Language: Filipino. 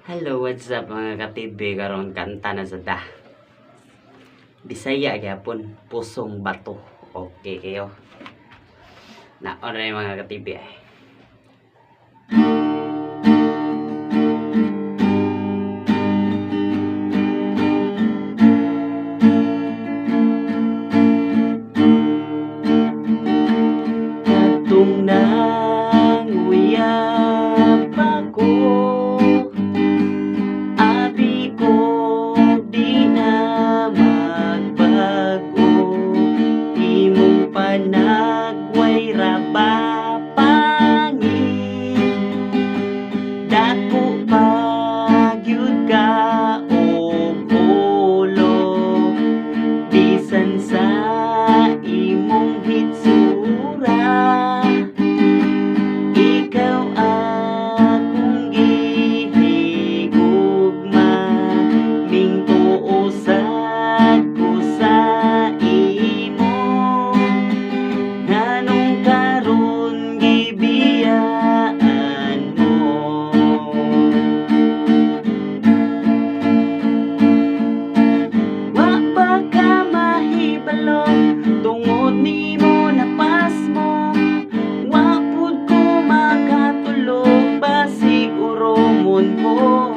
Hello, what's up mga ka-TV? Karon kanta na sa da. Bisaya gyapon, pusong bato. Okay kayo. Naon ra mga ka-TV ay. Katong nang uyab ako, abi ko di na magbago. Imong panagway ra ba pangin, dako pa gyud ka og ulo. Bisan sa imong hitsura, ikaw akong gihigugma. Mingtuo sad ko sa imo, nganong karon gibiyaan mo. Wa pa ka mahibalo tungod nimo napas mo. Wa pud ko makatulog basig uromon ko.